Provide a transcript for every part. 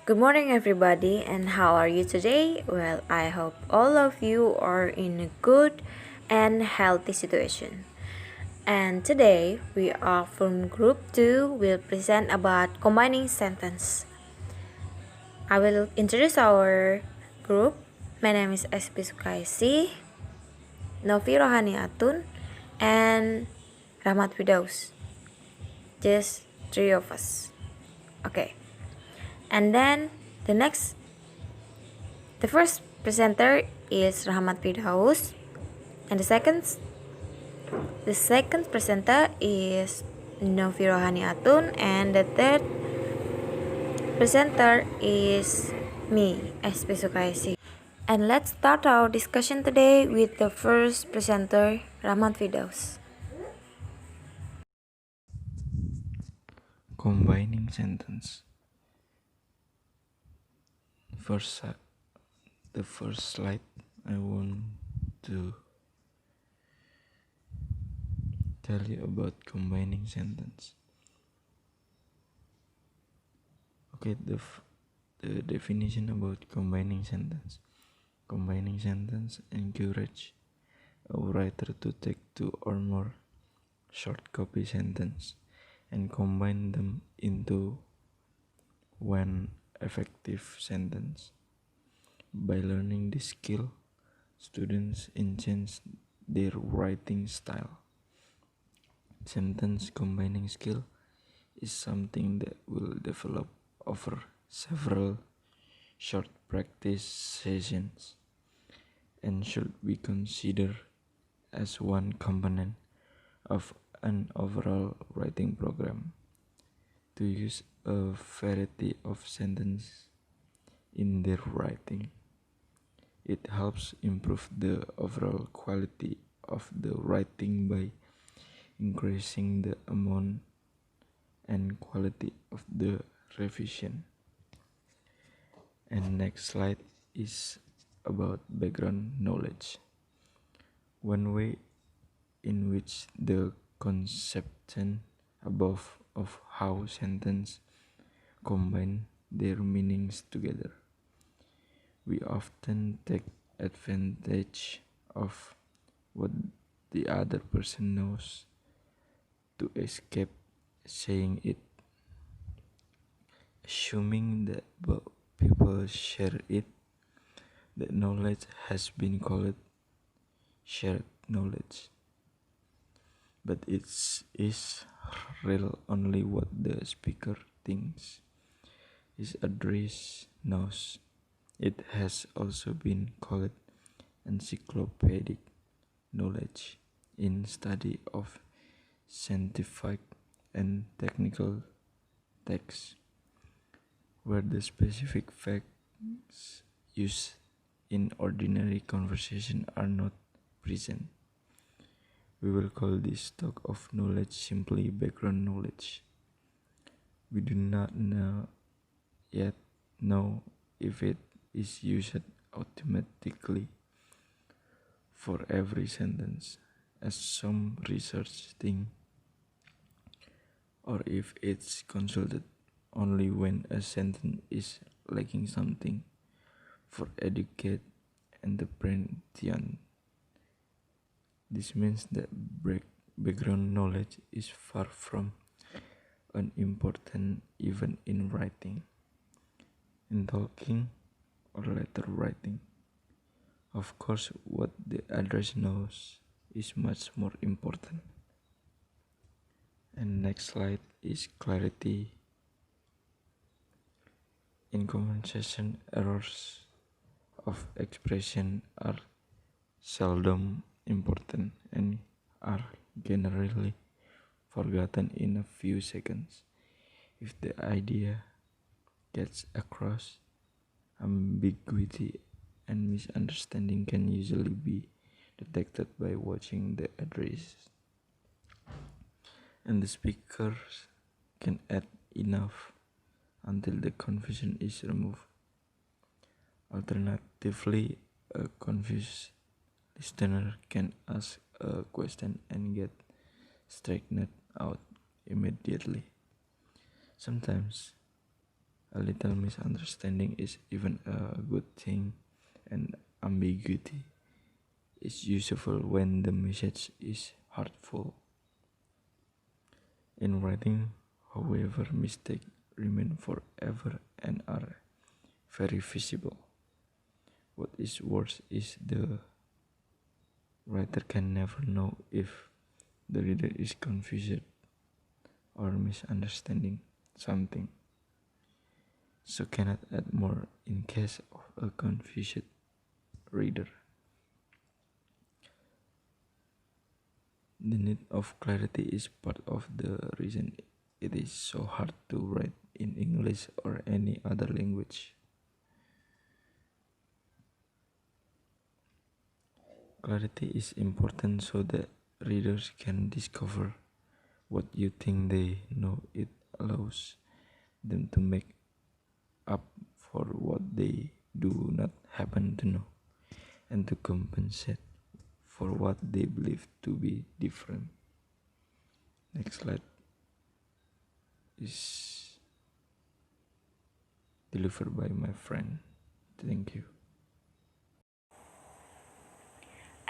Good morning, everybody, and how are you today? Well, I hope all of you are in a good and healthy situation. And today, we are from Group 2 will present about combining sentence. I will introduce our group. My name is SP Sukaisi, Novi Rohani Atun, and Rahmat Widaus. Just three of us. Okay. And then the first presenter is Rahmat Firdaus, and the second presenter is Novi Rohani Atun, and the third presenter is me, SP Sukaisi. And let's start our discussion today with the first presenter, Rahmat Firdaus. Combining sentence. The first slide I want to tell you about combining sentence. Okay, the definition about combining sentence. Combining sentence encourage a writer to take two or more short copy sentence and combine them into one effective sentence. By learning this skill, students enhance their writing style. Sentence combining skill is something that will develop over several short practice sessions and should be considered as one component of an overall writing program. To use a variety of sentences in their writing, it helps improve the overall quality of the writing by increasing the amount and quality of the revision. And next slide is about background knowledge. One way in which the conception above of how sentences combine their meanings together. We often take advantage of what the other person knows to escape saying it, assuming that people share it. That knowledge has been called shared knowledge, but it is real only what the speaker thinks his address knows. It has also been called encyclopedic knowledge in study of scientific and technical texts, where the specific facts used in ordinary conversation are not present. We will call this stock of knowledge simply background knowledge. We do not yet know if it is used automatically for every sentence, as some research think, or if it's consulted only when a sentence is lacking something for educate and the brain. This means that background knowledge is far from unimportant even in writing, in talking, or letter writing. Of course, what the address knows is much more important. And next slide is clarity. In conversation, errors of expression are seldom important and are generally forgotten in a few seconds. If the idea gets across, ambiguity and misunderstanding can usually be detected by watching the address, and the speakers can add enough until the confusion is removed. Alternatively, a confused listener can ask a question and get straightened out immediately. Sometimes A little misunderstanding is even a good thing, and ambiguity is useful when the message is hurtful. In writing, however, mistakes remain forever and are very visible. What is worse is the writer can never know if the reader is confused or misunderstanding something, so cannot add more in case of a confused reader. The need of clarity is part of the reason it is so hard to write in English or any other language. Clarity is important so that readers can discover what you think they know. It allows them to make up for what they do not happen to know and to compensate for what they believe to be different. Next slide is delivered by my friend. Thank you.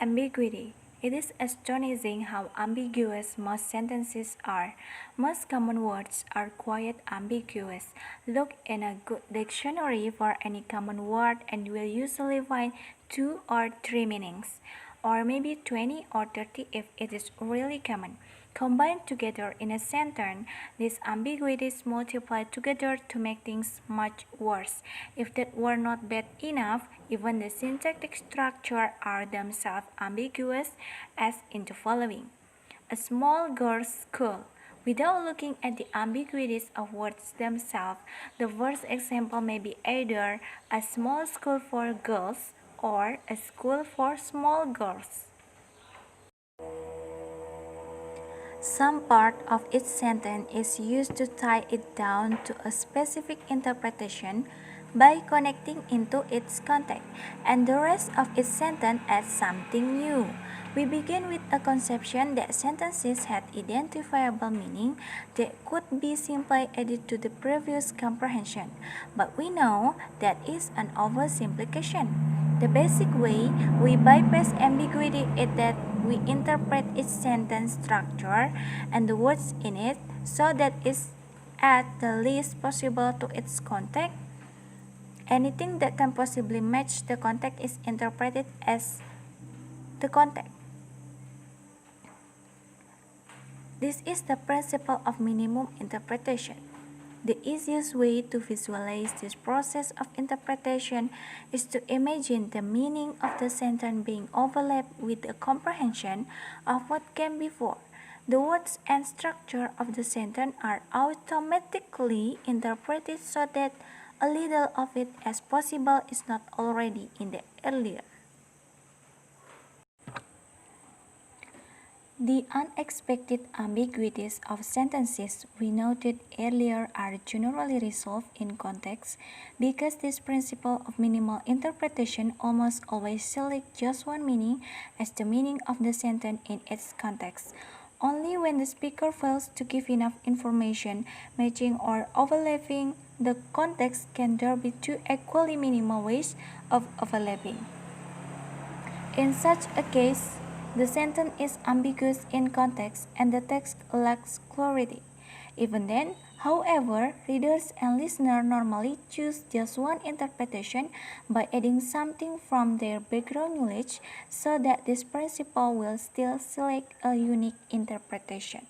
Ambiguity. It is astonishing how ambiguous most sentences are. Most common words are quite ambiguous. Look in a good dictionary for any common word and you will usually find 2 or 3 meanings, or maybe 20 or 30 if it is really common. Combined together in a sentence, these ambiguities multiply together to make things much worse. If that were not bad enough, even the syntactic structure are themselves ambiguous, as in the following. A small girl's school. Without looking at the ambiguities of words themselves, the first example may be either a small school for girls or a school for small girls. Some part of each sentence is used to tie it down to a specific interpretation by connecting into its context, and the rest of its sentence adds something new. We begin with a conception that sentences had identifiable meaning that could be simply added to the previous comprehension, but we know that is an oversimplification. The basic way we bypass ambiguity is that we interpret its sentence structure and the words in it so that it's at the least possible to its context. Anything that can possibly match the context is interpreted as the context. This is the principle of minimum interpretation. The easiest way to visualize this process of interpretation is to imagine the meaning of the sentence being overlapped with the comprehension of what came before. The words and structure of the sentence are automatically interpreted so that a little of it as possible is not already in the earlier. The unexpected ambiguities of sentences we noted earlier are generally resolved in context because this principle of minimal interpretation almost always selects just one meaning as the meaning of the sentence in its context. Only when the speaker fails to give enough information matching or overlapping the context can there be 2 equally minimal ways of overlapping. In such a case, the sentence is ambiguous in context and the text lacks clarity. Even then, however, readers and listeners normally choose just one interpretation by adding something from their background knowledge so that this principle will still select a unique interpretation.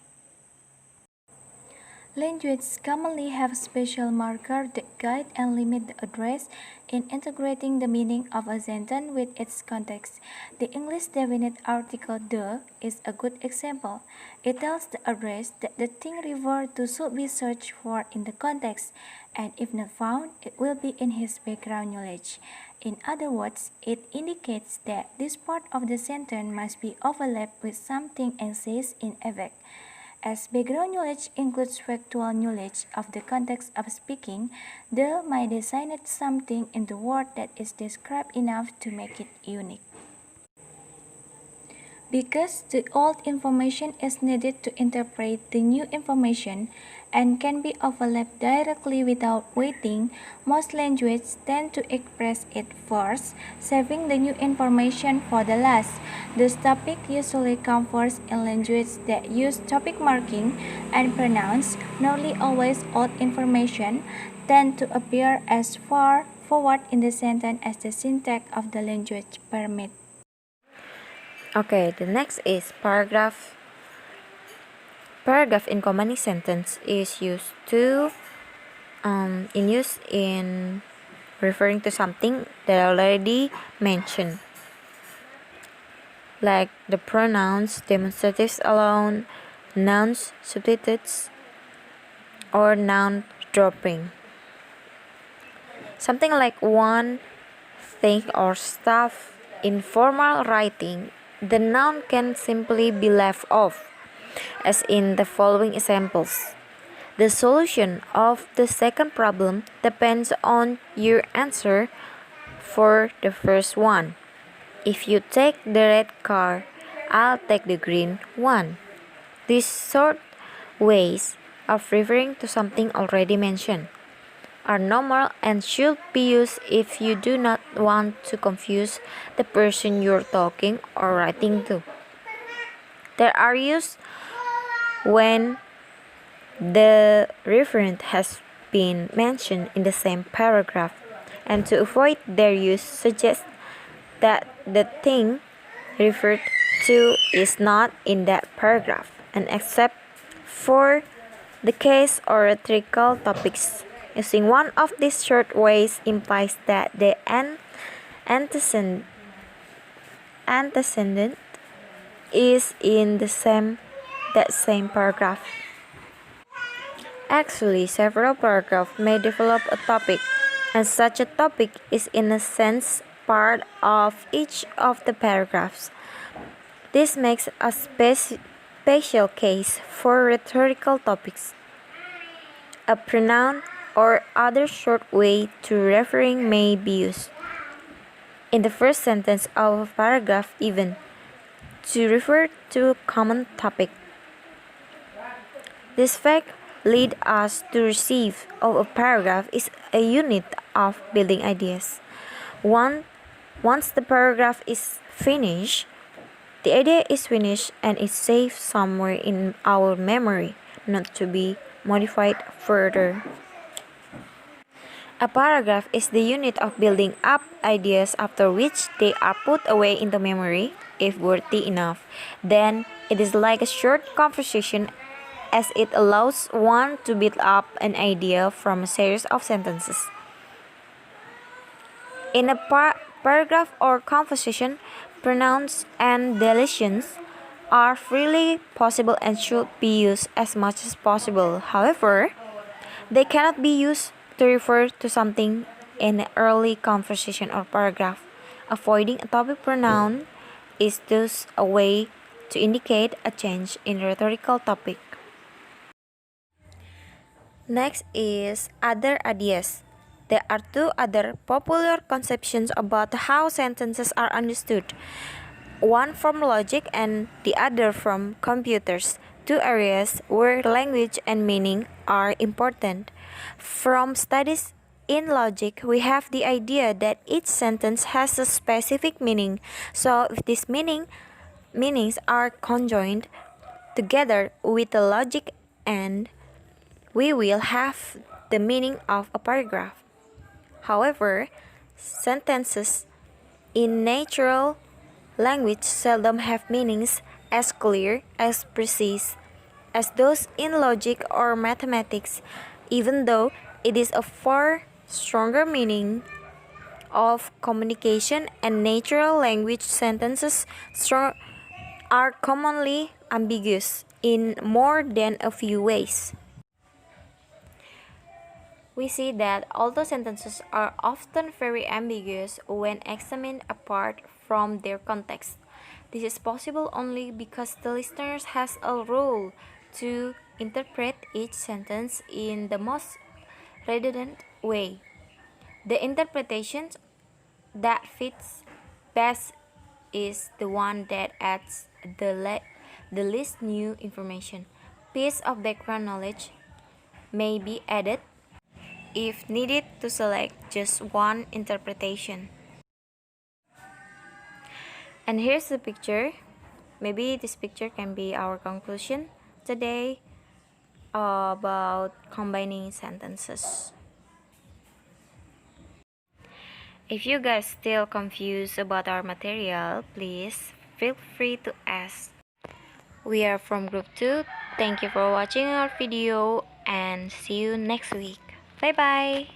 Languages commonly have special markers that guide and limit the address in integrating the meaning of a sentence with its context. The English definite article "the" is a good example. It tells the address that the thing referred to should be searched for in the context, and if not found, it will be in his background knowledge. In other words, it indicates that this part of the sentence must be overlapped with something else in effect. As background knowledge includes factual knowledge of the context of speaking, the might designate something in the word that is described enough to make it unique. Because the old information is needed to interpret the new information, and can be overlapped directly without waiting, most languages tend to express it first, saving the new information for the last. This topic usually comes first in languages that use topic marking and pronouns. Nearly always old information tend to appear as far forward in the sentence as the syntax of the language permits. Okay, the next is paragraph. Paragraph in command sentence is used to in use in referring to something that already mentioned, like the pronouns, demonstratives alone, nouns, substitutes, or noun dropping. Something like one thing or stuff in formal writing, the noun can simply be left off, as in the following examples. The solution of the second problem depends on your answer for the first one. If you take the red car, I'll take the green one. These short ways of referring to something already mentioned are normal and should be used if you do not want to confuse the person you're talking or writing to. They are used when the referent has been mentioned in the same paragraph, and to avoid their use suggests that the thing referred to is not in that paragraph, and except for the case or rhetorical topics. Using one of these short ways implies that the antecedent is in that same paragraph. Actually, several paragraphs may develop a topic, and such a topic is in a sense part of each of the paragraphs. This makes a special case for rhetorical topics. A pronoun or other short way to referring may be used in the first sentence of a paragraph even to refer to a common topic. This fact leads us to receive of a paragraph is a unit of building ideas. Once the paragraph is finished, the idea is finished and is safe somewhere in our memory, not to be modified further. A paragraph is the unit of building up ideas after which they are put away into memory, if worthy enough. Then it is like a short conversation as it allows one to build up an idea from a series of sentences. In a paragraph or conversation, pronouns and deletions are freely possible and should be used as much as possible. However, they cannot be used to refer to something in an early conversation or paragraph. Avoiding a topic pronoun is thus a way to indicate a change in rhetorical topic. Next is other ideas. There are two other popular conceptions about how sentences are understood, one from logic and the other from computers, two areas where language and meaning are important. From studies in logic, we have the idea that each sentence has a specific meaning, so if these meanings are conjoined together with the logic and we will have the meaning of a paragraph. However, sentences in natural language seldom have meanings as clear, as precise as those in logic or mathematics, even though it is a far stronger meaning of communication and natural language sentences are commonly ambiguous in more than a few ways. We see that although sentences are often very ambiguous when examined apart from their context, this is possible only because the listener has a role to interpret each sentence in the most redundant way. The interpretation that fits best is the one that adds the least new information, piece of background knowledge, may be added if needed to select just one interpretation. And here's the picture. Maybe this picture can be our conclusion today about combining sentences. If you guys still confused about our material, please feel free to ask. We are from group 2. Thank you for watching our video and see you next week. Bye bye.